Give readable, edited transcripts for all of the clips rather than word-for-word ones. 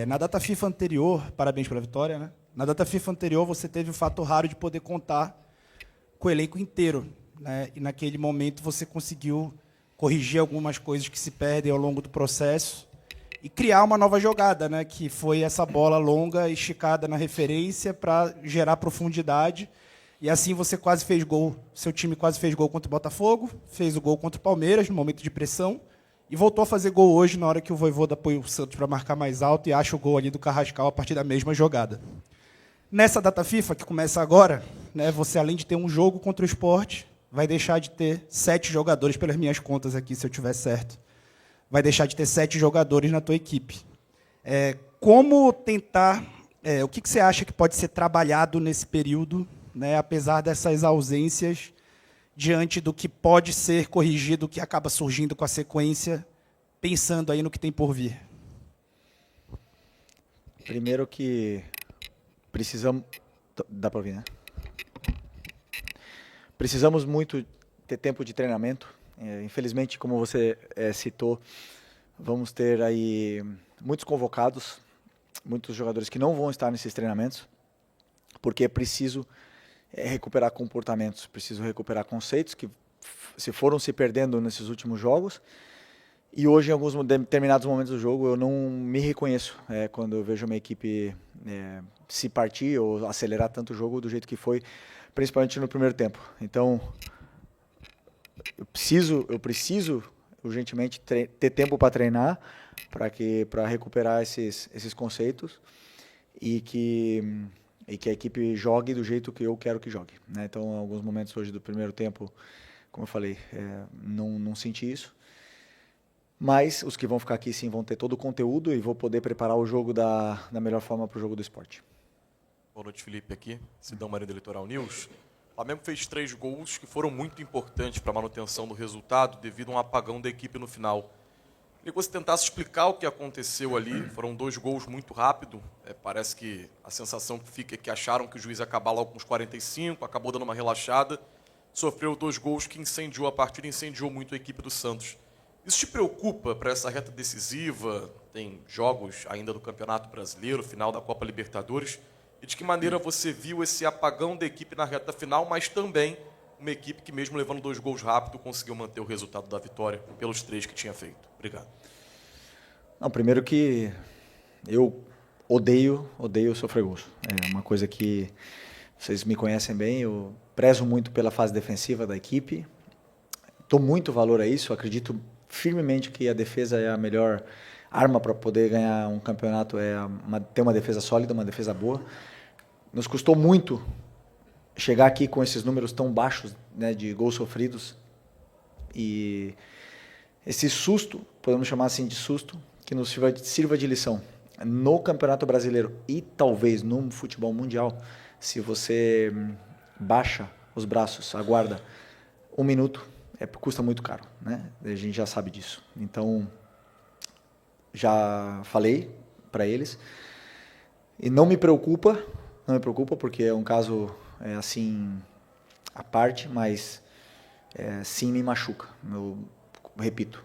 Na data FIFA anterior, parabéns pela vitória, né? Na data FIFA anterior, você teve o fato raro de poder contar com o elenco inteiro, né? E naquele momento você conseguiu corrigir algumas coisas que se perdem ao longo do processo e criar uma nova jogada, né? Que foi essa bola longa, esticada na referência para gerar profundidade. E assim você quase fez gol. Seu time quase fez gol contra o Botafogo, fez o gol contra o Palmeiras no momento de pressão e voltou a fazer gol hoje na hora que o Vojvoda apoia o Santos para marcar mais alto e acha o gol ali do Carrascal a partir da mesma jogada. Nessa data FIFA, que começa agora, né, você, além de ter um jogo contra o Sport, vai deixar de ter 7 jogadores, pelas minhas contas aqui, se eu tiver certo. Vai deixar de ter 7 jogadores na tua equipe. Como tentar... o que você acha que pode ser trabalhado nesse período, né, apesar dessas ausências, diante do que pode ser corrigido, que acaba surgindo com a sequência, pensando aí no que tem por vir? Primeiro que precisamos... Dá para ouvir, né? Precisamos muito ter tempo de treinamento. Infelizmente, como você citou, vamos ter aí muitos convocados, muitos jogadores que não vão estar nesses treinamentos, porque é preciso recuperar comportamentos, preciso recuperar conceitos que se foram se perdendo nesses últimos jogos. E hoje, em alguns determinados momentos do jogo, eu não me reconheço quando eu vejo uma equipe se partir ou acelerar tanto o jogo do jeito que foi, principalmente no primeiro tempo. Então, eu preciso urgentemente ter tempo para treinar, para recuperar esses conceitos e que a equipe jogue do jeito que eu quero que jogue, né? Então, em alguns momentos hoje do primeiro tempo, como eu falei, não senti isso. Mas os que vão ficar aqui sim vão ter todo o conteúdo e vou poder preparar o jogo da melhor forma para o jogo do Sport. Boa noite, Felipe, aqui, Sidão Marinho do Litoral News. O Flamengo fez 3 gols que foram muito importantes para a manutenção do resultado devido a um apagão da equipe no final. Queria que você tentasse explicar o que aconteceu ali. Foram 2 gols muito rápido. Parece que a sensação que fica é que acharam que o juiz ia acabar logo com os 45, acabou dando uma relaxada. Sofreu 2 gols que incendiou a partida, incendiou muito a equipe do Santos. Isso te preocupa para essa reta decisiva? Tem jogos ainda do Campeonato Brasileiro, final da Copa Libertadores. E de que maneira você viu esse apagão da equipe na reta final, mas também uma equipe que, mesmo levando 2 gols rápido, conseguiu manter o resultado da vitória pelos 3 que tinha feito? Obrigado. Não, primeiro que eu odeio sofrer gols. É uma coisa que vocês me conhecem bem, eu prezo muito pela fase defensiva da equipe. Dou muito valor a isso, acredito firmemente que a defesa é a melhor arma para poder ganhar um campeonato, ter uma defesa sólida, uma defesa boa. Nos custou muito chegar aqui com esses números tão baixos, né, de gols sofridos. E esse susto, podemos chamar assim de susto, que nos sirva de lição. No Campeonato Brasileiro e talvez no futebol mundial, se você baixa os braços, aguarda 1 minuto, custa muito caro, né? A gente já sabe disso. Então, já falei para eles. E não me preocupa porque é um caso assim à parte, mas sim me machuca. Eu repito,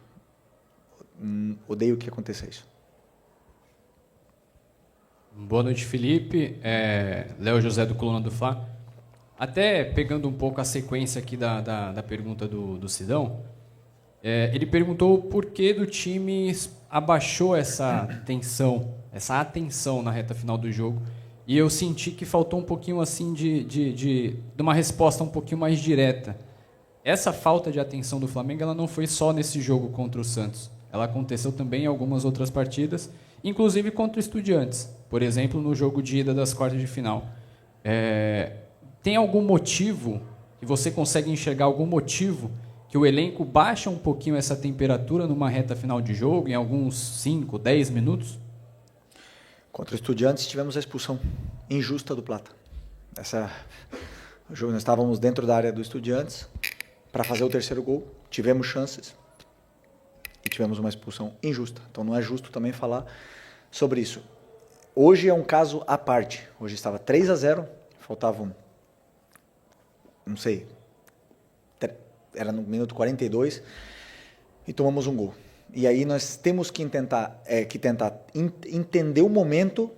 odeio que aconteça isso. Boa noite, Felipe. Léo José do Coluna do Fla. Até pegando um pouco a sequência aqui da pergunta do Sidão, ele perguntou o porquê do time abaixou essa atenção na reta final do jogo, e eu senti que faltou um pouquinho assim de uma resposta um pouquinho mais direta. Essa falta de atenção do Flamengo, ela não foi só nesse jogo contra o Santos, ela aconteceu também em algumas outras partidas, inclusive contra o Estudiantes, por exemplo, no jogo de ida das quartas de final. Tem algum motivo, que você consegue enxergar algum motivo, que o elenco baixa um pouquinho essa temperatura numa reta final de jogo, em alguns 5, 10 minutos? Contra o Estudiantes tivemos a expulsão injusta do Plata. Nós estávamos dentro da área do Estudiantes para fazer o 3º gol, tivemos chances e tivemos uma expulsão injusta. Então não é justo também falar sobre isso. Hoje é um caso à parte. Hoje estava 3-0, faltavam, não sei, era no minuto 42 e tomamos um gol. E aí nós temos que tentar entender o momento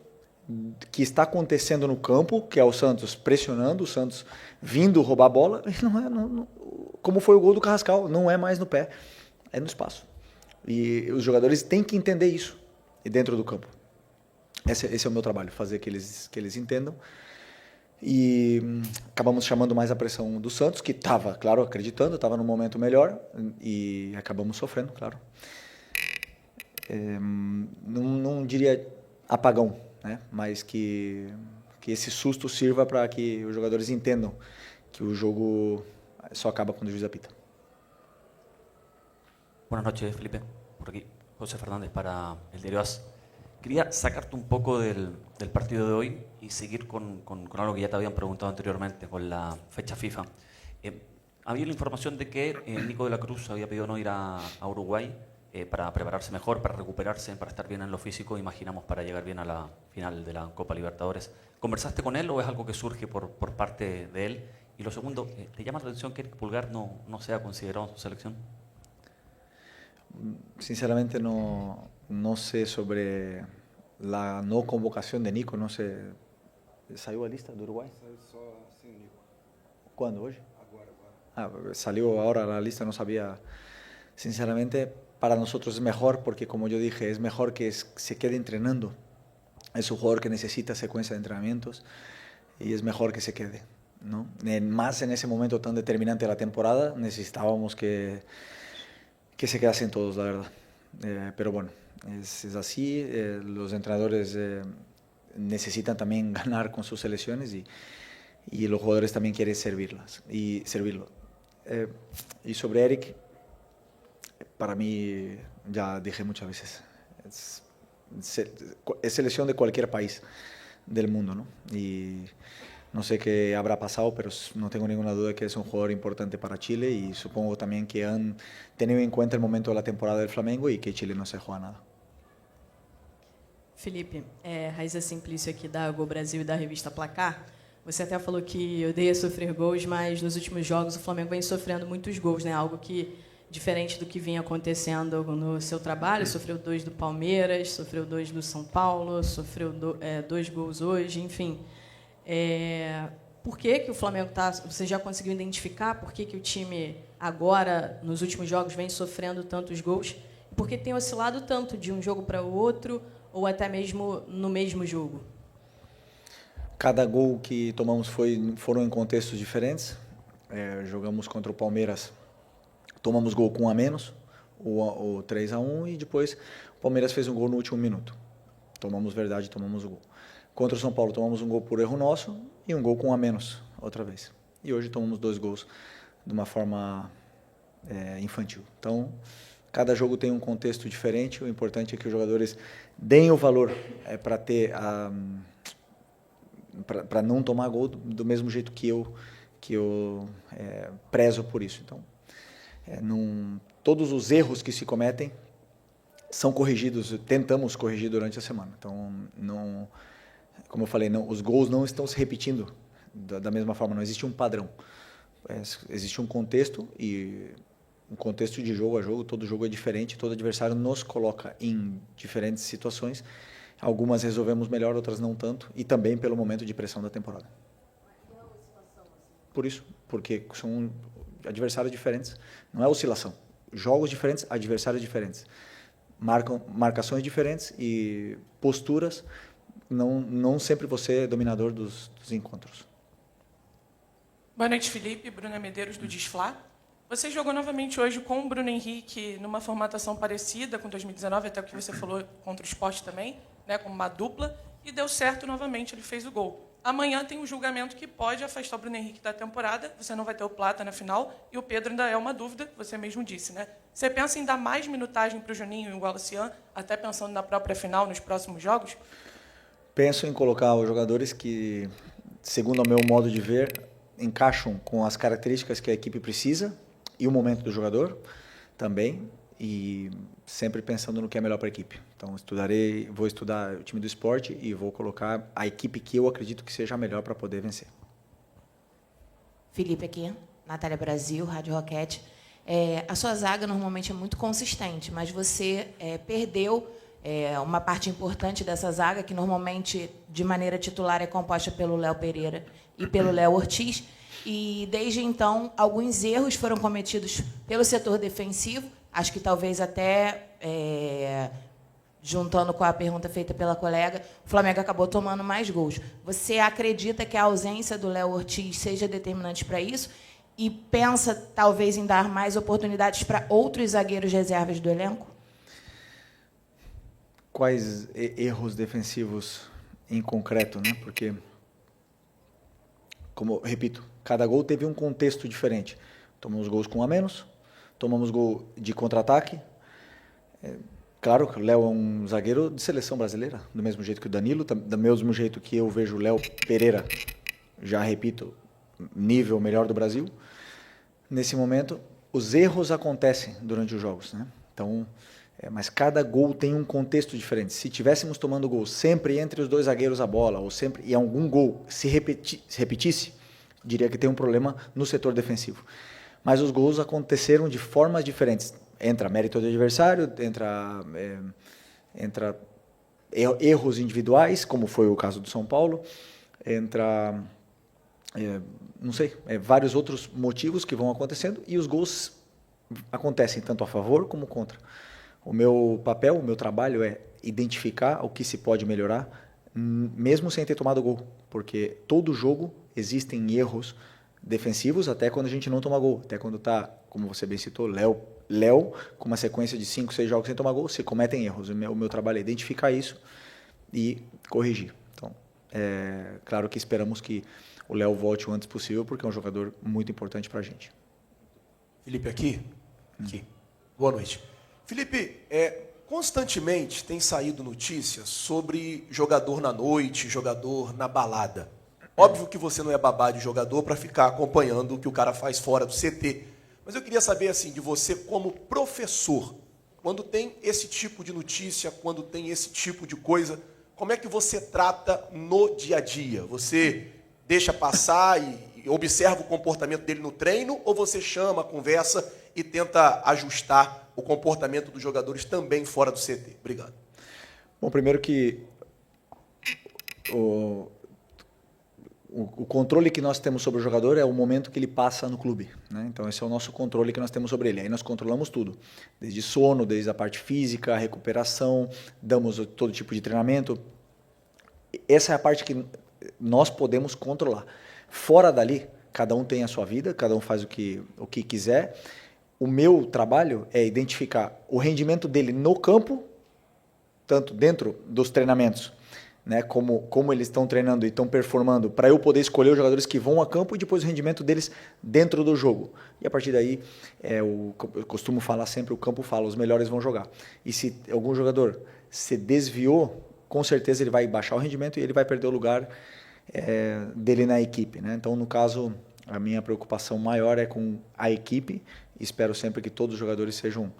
que está acontecendo no campo, que é o Santos pressionando, o Santos vindo roubar a bola. Como foi o gol do Carrascal, não é mais no pé, é no espaço. E os jogadores têm que entender isso dentro do campo. Esse é o meu trabalho, fazer que eles entendam. E acabamos chamando mais a pressão do Santos, que estava, claro, acreditando, estava no momento melhor, e acabamos sofrendo, claro. Não diria apagão, né? Mas que esse susto sirva para que os jogadores entendam que o jogo só acaba quando o juiz apita. Buenas noches, Felipe. Por aquí, José Fernández para el Diario AS. Quería sacarte un poco del partido de hoy y seguir con algo que ya te habían preguntado anteriormente, con la fecha FIFA. Había la información de que Nico de la Cruz había pedido no ir a Uruguay para prepararse mejor, para recuperarse, para estar bien en lo físico, imaginamos, para llegar bien a la final de la Copa Libertadores. ¿Conversaste con él o es algo que surge por parte de él? Y lo segundo, ¿te llama la atención que Eric Pulgar no sea considerado en su selección? Sinceramente no sé sobre la no convocación de Nico, no sé. ¿Salió a lista de Uruguay? Saiu só sem o Nico. ¿Cuándo? ¿Hoy? Agora. Salió ahora la lista, no sabía. Sinceramente, para nosotros es mejor porque, como yo dije, es mejor que se quede entrenando. Es un jugador que necesita secuencia de entrenamientos y es mejor que se quede, ¿no? Más en ese momento tan determinante de la temporada, necesitábamos que se quedasen todos, la verdad. Pero bueno, es así. Los entrenadores necesitan también ganar con sus selecciones y los jugadores también quieren servirlo. Y sobre Eric, para mí, ya dije muchas veces, es selección de cualquier país del mundo, ¿no? Y no sé qué habrá pasado, pero no tengo ninguna duda de que es un jugador importante para Chile y supongo también que han tenido en cuenta el momento de la temporada del Flamengo y que Chile no se juega nada. Felipe, Raíza Simplício aqui da Gol Brasil e da revista Placar. Você até falou que odeia sofrer gols, mas nos últimos jogos o Flamengo vem sofrendo muitos gols, né? Algo que, diferente do que vinha acontecendo no seu trabalho, sofreu 2 do Palmeiras, sofreu 2 do São Paulo, sofreu 2 gols hoje, enfim. Por que o Flamengo você já conseguiu identificar por que o time agora, nos últimos jogos, vem sofrendo tantos gols? E por que tem oscilado tanto de um jogo para o outro, ou até mesmo no mesmo jogo? Cada gol que tomamos foram em contextos diferentes. Jogamos contra o Palmeiras, tomamos gol com 1 a menos, o 3-1, e depois o Palmeiras fez um gol no último minuto. Tomamos o gol. Contra o São Paulo, tomamos um gol por erro nosso e um gol com 1 a menos, outra vez. E hoje tomamos 2 gols de uma forma infantil. Então, cada jogo tem um contexto diferente. O importante é que os jogadores deem o valor para não tomar gol do mesmo jeito que eu prezo por isso. Então, todos os erros que se cometem são corrigidos, tentamos corrigir durante a semana. Então, como eu falei, os gols não estão se repetindo da mesma forma, não existe um padrão. Existe um contexto, e um contexto de jogo a jogo, todo jogo é diferente, todo adversário nos coloca em diferentes situações. Algumas resolvemos melhor, outras não tanto, e também pelo momento de pressão da temporada. Por isso, porque são adversários diferentes, não é oscilação. Jogos diferentes, adversários diferentes. Marcações diferentes e posturas. Não sempre você é dominador dos encontros. Boa noite, Felipe. Bruna Medeiros, do Desflá. Você jogou novamente hoje com o Bruno Henrique numa formatação parecida com 2019, até o que você falou contra o Sport também, né, como uma dupla, e deu certo novamente, ele fez o gol. Amanhã tem um julgamento que pode afastar o Bruno Henrique da temporada, você não vai ter o Plata na final, e o Pedro ainda é uma dúvida, você mesmo disse, né? Você pensa em dar mais minutagem para o Juninho e o Wallacian, até pensando na própria final, nos próximos jogos? Penso em colocar os jogadores que, segundo o meu modo de ver, encaixam com as características que a equipe precisa e o momento do jogador também, e sempre pensando no que é melhor para a equipe. Então, vou estudar o time do Sport e vou colocar a equipe que eu acredito que seja a melhor para poder vencer. Felipe aqui, Natália Brasil, Rádio Roquete. A sua zaga normalmente é muito consistente, mas você perdeu uma parte importante dessa zaga, que normalmente, de maneira titular, é composta pelo Léo Pereira e pelo Léo Ortiz. E, desde então, alguns erros foram cometidos pelo setor defensivo. Acho que talvez até, juntando com a pergunta feita pela colega, o Flamengo acabou tomando mais gols. Você acredita que a ausência do Léo Ortiz seja determinante para isso? E pensa, talvez, em dar mais oportunidades para outros zagueiros reservas do elenco? Quais erros defensivos em concreto, né? Porque, como repito, cada gol teve um contexto diferente. Tomamos gols com um a menos, tomamos gol de contra-ataque. Claro que o Léo é um zagueiro de seleção brasileira, do mesmo jeito que o Danilo, do mesmo jeito que eu vejo o Léo Pereira, já repito, nível melhor do Brasil. Nesse momento, os erros acontecem durante os jogos, né? Então, mas cada gol tem um contexto diferente. Se tivéssemos tomando gol sempre entre os dois zagueiros a bola, ou sempre e algum gol se repetisse, diria que tem um problema no setor defensivo. Mas os gols aconteceram de formas diferentes. Entra mérito do adversário, entra erros individuais, como foi o caso do São Paulo, entra não sei, vários outros motivos que vão acontecendo, e os gols acontecem tanto a favor como contra. O meu papel, o meu trabalho é identificar o que se pode melhorar, mesmo sem ter tomado gol, porque todo jogo existem erros defensivos, até quando a gente não toma gol, até quando está, como você bem citou, Léo, com uma sequência de 5, 6 jogos sem tomar gol, se cometem erros. O meu trabalho é identificar isso e corrigir. Então, claro que esperamos que o Léo volte o antes possível, porque é um jogador muito importante para a gente. Felipe, aqui. Boa noite. Felipe, constantemente tem saído notícias sobre jogador na noite, jogador na balada. Óbvio que você não é babá de jogador para ficar acompanhando o que o cara faz fora do CT. Mas eu queria saber, assim, de você como professor, quando tem esse tipo de notícia, quando tem esse tipo de coisa, como é que você trata no dia a dia? Você deixa passar e observa o comportamento dele no treino, ou você chama, conversa e tenta ajustar o comportamento dos jogadores também fora do CT? Obrigado. Bom, primeiro que o controle que nós temos sobre o jogador é o momento que ele passa no clube, né? Então esse é o nosso controle que nós temos sobre ele. Aí nós controlamos tudo, desde sono, desde a parte física, a recuperação, damos todo tipo de treinamento. Essa é a parte que nós podemos controlar. Fora dali, cada um tem a sua vida, cada um faz o que quiser. O meu trabalho é identificar o rendimento dele no campo, tanto dentro dos treinamentos, né, como eles estão treinando e estão performando, para eu poder escolher os jogadores que vão a campo e depois o rendimento deles dentro do jogo. E a partir daí, eu costumo falar sempre, o campo fala, os melhores vão jogar. E se algum jogador se desviou, com certeza ele vai baixar o rendimento e ele vai perder o lugar dele na equipe, né? Então, no caso, a minha preocupação maior é com a equipe. Espero sempre que todos os jogadores sejam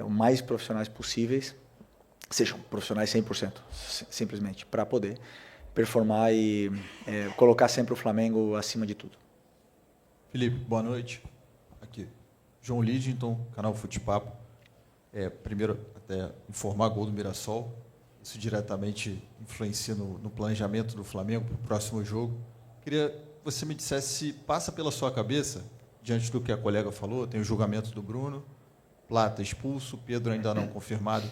o mais profissionais possíveis, sejam profissionais 100%, simplesmente, para poder performar e colocar sempre o Flamengo acima de tudo. Felipe, boa noite. Aqui, João Lidington, canal Futepapo. Primeiro, até informar gol do Mirassol. Isso diretamente influencia no planejamento do Flamengo para o próximo jogo. Queria que você me dissesse se passa pela sua cabeça, diante do que a colega falou, tem o julgamento do Bruno, Plata expulso, Pedro ainda não confirmado,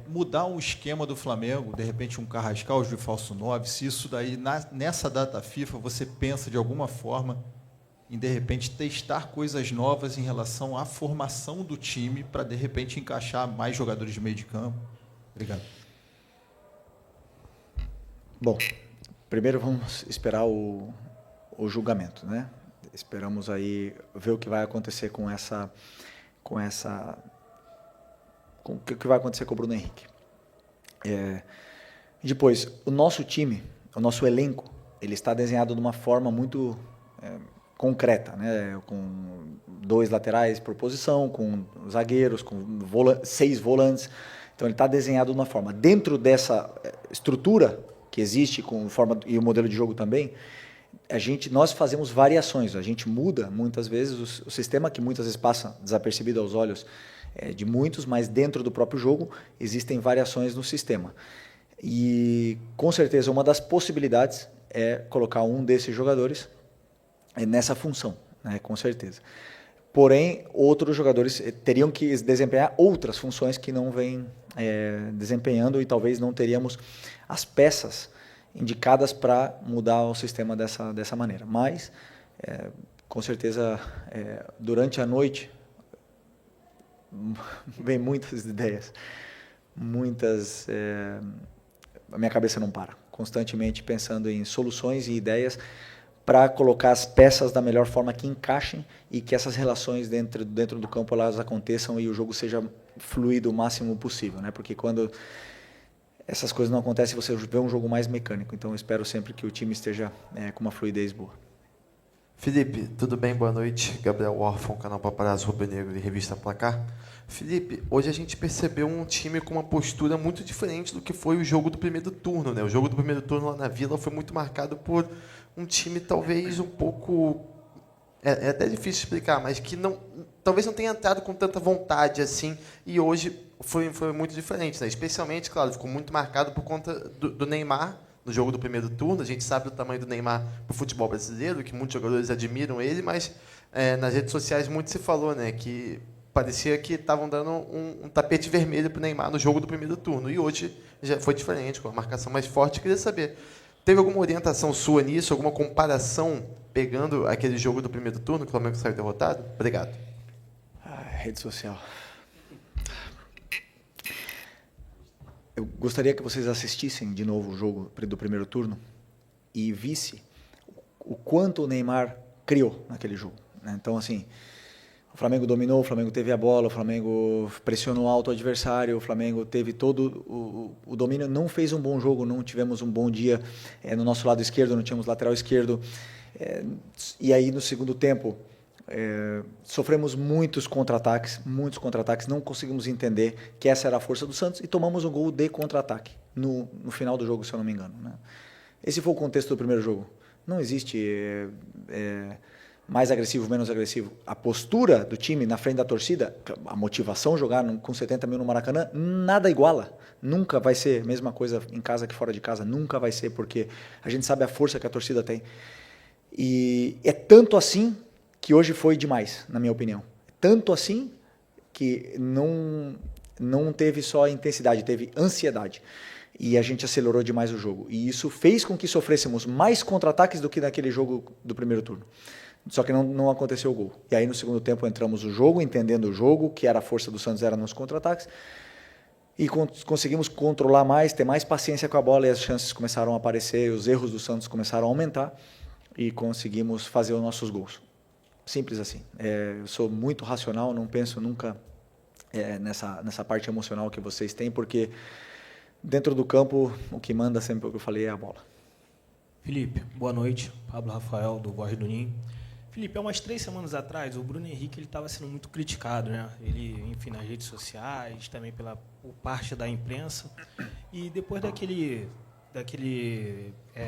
mudar um esquema do Flamengo, de repente um Carrascal de falso 9, se isso daí, nessa data FIFA, você pensa de alguma forma em, de repente, testar coisas novas em relação à formação do time para, de repente, encaixar mais jogadores de meio de campo? Obrigado. Bom, primeiro vamos esperar o julgamento, né? Esperamos aí ver o que vai acontecer com o que vai acontecer com o Bruno Henrique. Depois, o nosso time, o nosso elenco, ele está desenhado de uma forma muito concreta, né? Com 2 laterais por posição, com zagueiros, com 6 volantes. Então, ele está desenhado de uma forma. Dentro dessa estrutura que existe, com forma e o modelo de jogo também, nós fazemos variações, a gente muda muitas vezes o sistema que muitas vezes passa desapercebido aos olhos de muitos, mas dentro do próprio jogo existem variações no sistema. E com certeza uma das possibilidades é colocar um desses jogadores nessa função, né, com certeza. Porém, outros jogadores teriam que desempenhar outras funções que não vêm desempenhando e talvez não teríamos as peças indicadas para mudar o sistema dessa maneira. Mas, com certeza, durante a noite, vem muitas ideias, a minha cabeça não para, constantemente pensando em soluções e ideias para colocar as peças da melhor forma que encaixem e que essas relações dentro do campo elas aconteçam e o jogo seja fluido o máximo possível, né? Porque quando essas coisas não acontecem, você vê um jogo mais mecânico. Então, eu espero sempre que o time esteja com uma fluidez boa. Felipe, tudo bem? Boa noite. Gabriel Orfon, canal Paparazzo Rubro-Negro e Revista Placar. Felipe, hoje a gente percebeu um time com uma postura muito diferente do que foi o jogo do primeiro turno, né? O jogo do primeiro turno lá na Vila foi muito marcado por um time talvez um pouco... É até difícil explicar, mas que talvez não tenha entrado com tanta vontade assim, e hoje foi muito diferente, né? Especialmente, claro, ficou muito marcado por conta do Neymar no jogo do primeiro turno. A gente sabe o tamanho do Neymar para o futebol brasileiro, que muitos jogadores admiram ele, mas nas redes sociais muito se falou, né, que parecia que estavam dando um tapete vermelho para o Neymar no jogo do primeiro turno, e hoje já foi diferente, com a marcação mais forte. Queria saber, teve alguma orientação sua nisso, alguma comparação pegando aquele jogo do primeiro turno que o Flamengo saiu derrotado? Obrigado. Rede social. Eu gostaria que vocês assistissem de novo o jogo do primeiro turno e vissem o quanto o Neymar criou naquele jogo, né? Então, assim, o Flamengo dominou, o Flamengo teve a bola, o Flamengo pressionou alto o adversário, o Flamengo teve todo o domínio, não fez um bom jogo, não tivemos um bom dia no nosso lado esquerdo, não tínhamos lateral esquerdo. E aí, no segundo tempo, sofremos muitos contra-ataques, não conseguimos entender que essa era a força do Santos e tomamos um gol de contra-ataque no final do jogo, se eu não me engano, né? Esse foi o contexto do primeiro jogo. Não existe mais agressivo, menos agressivo. A postura do time na frente da torcida, a motivação, jogar com 70 mil no Maracanã, nada iguala. Nunca vai ser a mesma coisa em casa que fora de casa, nunca vai ser, porque a gente sabe a força que a torcida tem. E é tanto assim que hoje foi demais, na minha opinião. Tanto assim que não teve só intensidade, teve ansiedade. E a gente acelerou demais o jogo. E isso fez com que sofrêssemos mais contra-ataques do que naquele jogo do primeiro turno. Só que não aconteceu o gol. E aí no segundo tempo entramos no jogo, entendendo o jogo, que era a força do Santos era nos contra-ataques. E conseguimos controlar mais, ter mais paciência com a bola, e as chances começaram a aparecer, os erros do Santos começaram a aumentar e conseguimos fazer os nossos gols. Simples assim. Eu sou muito racional, não penso nunca nessa parte emocional que vocês têm, porque dentro do campo o que manda sempre, o que eu falei, é a bola. Felipe, boa noite. Pablo Rafael, do Voz do Ninho. Felipe, há umas 3 semanas atrás, o Bruno Henrique estava sendo muito criticado, né? Ele, enfim, nas redes sociais, também por parte da imprensa. E depois daquele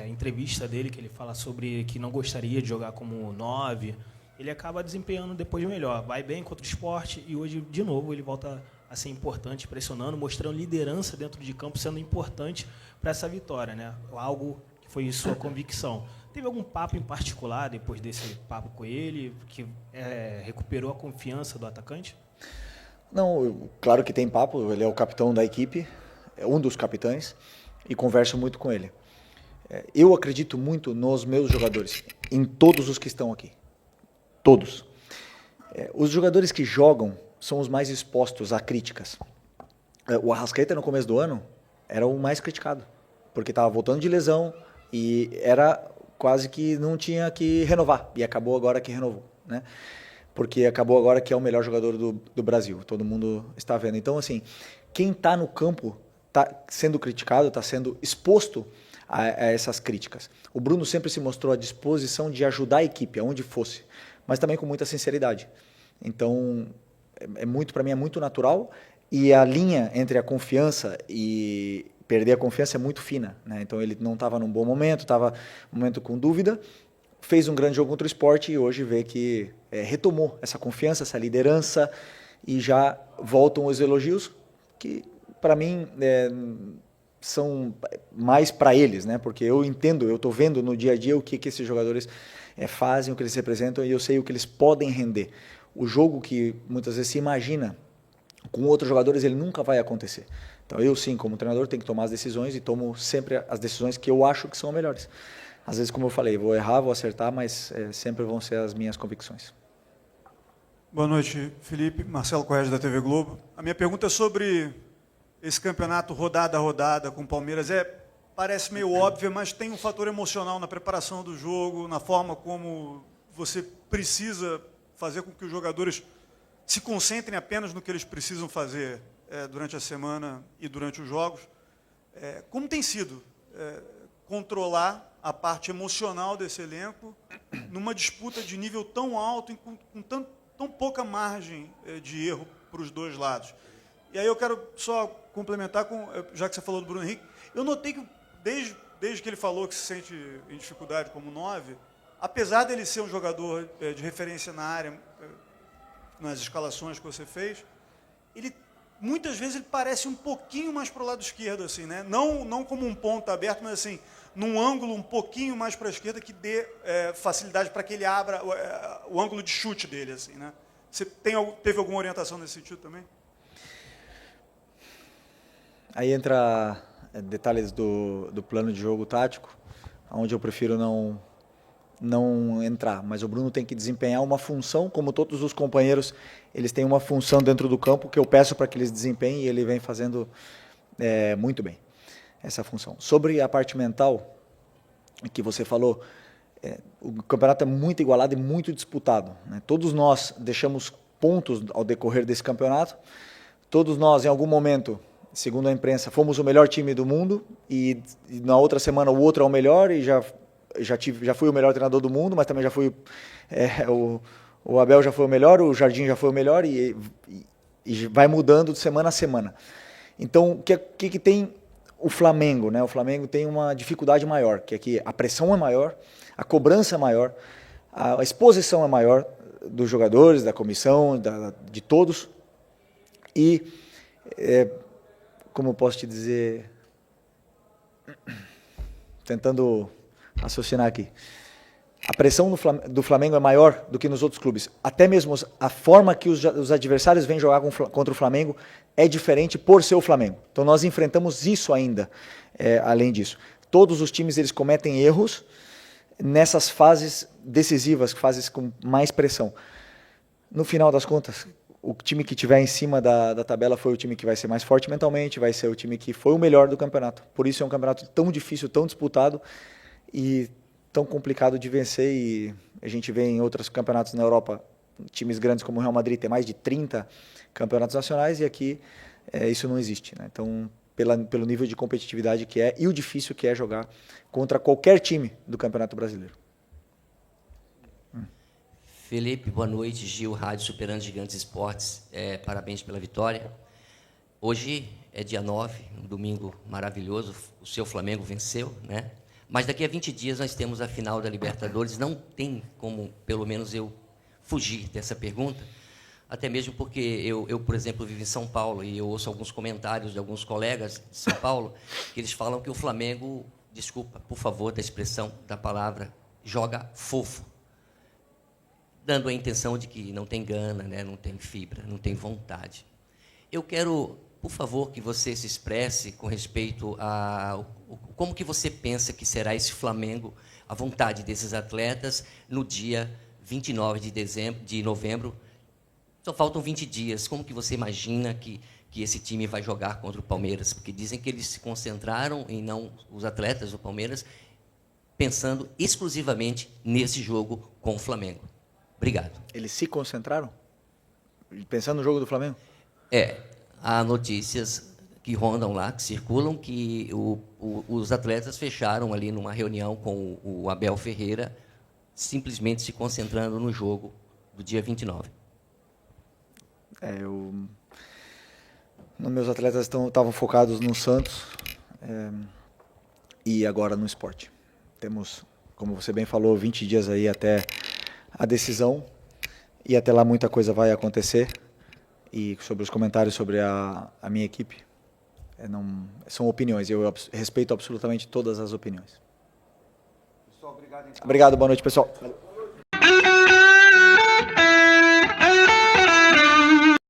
entrevista dele, que ele fala sobre que não gostaria de jogar como 9, ele acaba desempenhando depois melhor. Vai bem contra o Sport e hoje, de novo, ele volta a ser importante, pressionando, mostrando liderança dentro de campo, sendo importante para essa vitória, né? Algo que foi sua convicção. Teve algum papo em particular depois desse papo com ele, que recuperou a confiança do atacante? Não, claro que tem papo. Ele é o capitão da equipe, é um dos capitães, e converso muito com ele. Eu acredito muito nos meus jogadores, em todos os que estão aqui. Todos. Os jogadores que jogam são os mais expostos a críticas. O Arrascaeta, no começo do ano, era o mais criticado, porque estava voltando de lesão e era quase que não tinha que renovar, e acabou agora que renovou, né? Porque acabou agora que é o melhor jogador do Brasil, todo mundo está vendo. Então, assim, quem está no campo está sendo criticado, está sendo exposto a essas críticas. O Bruno sempre se mostrou à disposição de ajudar a equipe, aonde fosse, mas também com muita sinceridade. Então, para mim é muito natural, e a linha entre a confiança e perder a confiança é muito fina, né? Então ele não estava num bom momento, estava num momento com dúvida, fez um grande jogo contra o Sport e hoje vê que retomou essa confiança, essa liderança e já voltam os elogios que, para mim, são mais para eles, né? Porque eu entendo, eu estou vendo no dia a dia o que esses jogadores fazem, o que eles representam e eu sei o que eles podem render. O jogo que muitas vezes se imagina com outros jogadores, ele nunca vai acontecer. Então eu sim, como treinador, tenho que tomar as decisões e tomo sempre as decisões que eu acho que são melhores. Às vezes, como eu falei, vou errar, vou acertar, mas sempre vão ser as minhas convicções. Boa noite, Felipe. Marcelo Correia, da TV Globo. A minha pergunta é sobre esse campeonato rodada a rodada com o Palmeiras. Parece meio óbvio, mas tem um fator emocional na preparação do jogo, na forma como você precisa fazer com que os jogadores se concentrem apenas no que eles precisam fazer durante a semana e durante os jogos. Como tem sido controlar a parte emocional desse elenco numa disputa de nível tão alto e com tão pouca margem de erro para os dois lados? E aí eu quero só complementar, já que você falou do Bruno Henrique, eu notei que desde que ele falou que se sente em dificuldade como 9, apesar dele ser um jogador de referência na área, nas escalações que você fez, muitas vezes ele parece um pouquinho mais para o lado esquerdo, assim, né? Não como um ponta aberto, mas assim, num ângulo um pouquinho mais para a esquerda que dê facilidade para que ele abra o ângulo de chute dele, assim, né? Você teve alguma orientação nesse sentido também? Aí entra detalhes do plano de jogo tático, onde eu prefiro não entrar, mas o Bruno tem que desempenhar uma função, como todos os companheiros, eles têm uma função dentro do campo que eu peço para que eles desempenhem e ele vem fazendo muito bem essa função. Sobre a parte mental que você falou, o campeonato é muito igualado e muito disputado, né? Todos nós deixamos pontos ao decorrer desse campeonato, todos nós em algum momento, segundo a imprensa, fomos o melhor time do mundo e na outra semana o outro é o melhor e já fui o melhor treinador do mundo, mas também já fui o Abel já foi o melhor, o Jardim já foi o melhor e vai mudando de semana a semana. Então, o que tem o Flamengo, né? O Flamengo tem uma dificuldade maior, que é que a pressão é maior, a cobrança é maior, a exposição é maior dos jogadores, da comissão, de todos e como eu posso te dizer, tentando raciocinar aqui, a pressão do Flamengo é maior do que nos outros clubes. Até mesmo a forma que os adversários vêm jogar contra o Flamengo é diferente por ser o Flamengo. Então nós enfrentamos isso ainda, além disso. Todos os times eles cometem erros nessas fases decisivas, fases com mais pressão. No final das contas, o time que estiver em cima da tabela foi o time que vai ser mais forte mentalmente, vai ser o time que foi o melhor do campeonato. Por isso é um campeonato tão difícil, tão disputado e tão complicado de vencer. E a gente vê em outros campeonatos na Europa, times grandes como o Real Madrid tem mais de 30 campeonatos nacionais e aqui isso não existe, né? Então, pelo nível de competitividade que é e o difícil que é jogar contra qualquer time do Campeonato Brasileiro. Felipe, boa noite. Gil, Rádio Superando Gigantes Esportes. Parabéns pela vitória. Hoje é dia 9, um domingo maravilhoso. O seu Flamengo venceu, né? Mas daqui a 20 dias nós temos a final da Libertadores. Não tem como, pelo menos, eu fugir dessa pergunta. Até mesmo porque eu, por exemplo, vivo em São Paulo e eu ouço alguns comentários de alguns colegas de São Paulo que eles falam que o Flamengo, desculpa, por favor, da expressão, da palavra, joga fofo, dando a intenção de que não tem gana, né, não tem fibra, não tem vontade. Eu quero, por favor, que você se expresse com respeito a como que você pensa que será esse Flamengo, a vontade desses atletas, no dia 29 de novembro. Só faltam 20 dias. Como que você imagina que esse time vai jogar contra o Palmeiras? Porque dizem que eles se concentraram, e não os atletas do Palmeiras, pensando exclusivamente nesse jogo com o Flamengo. Obrigado. Eles se concentraram? Pensando no jogo do Flamengo? Há notícias que rondam lá, que circulam, que os atletas fecharam ali numa reunião com o Abel Ferreira, simplesmente se concentrando no jogo do dia 29. Meus atletas estavam focados no Santos e agora no esporte. Temos como você bem falou, 20 dias aí até a decisão, e até lá muita coisa vai acontecer. E sobre os comentários sobre a minha equipe, são opiniões, eu respeito absolutamente todas as opiniões. Obrigado, boa noite, pessoal.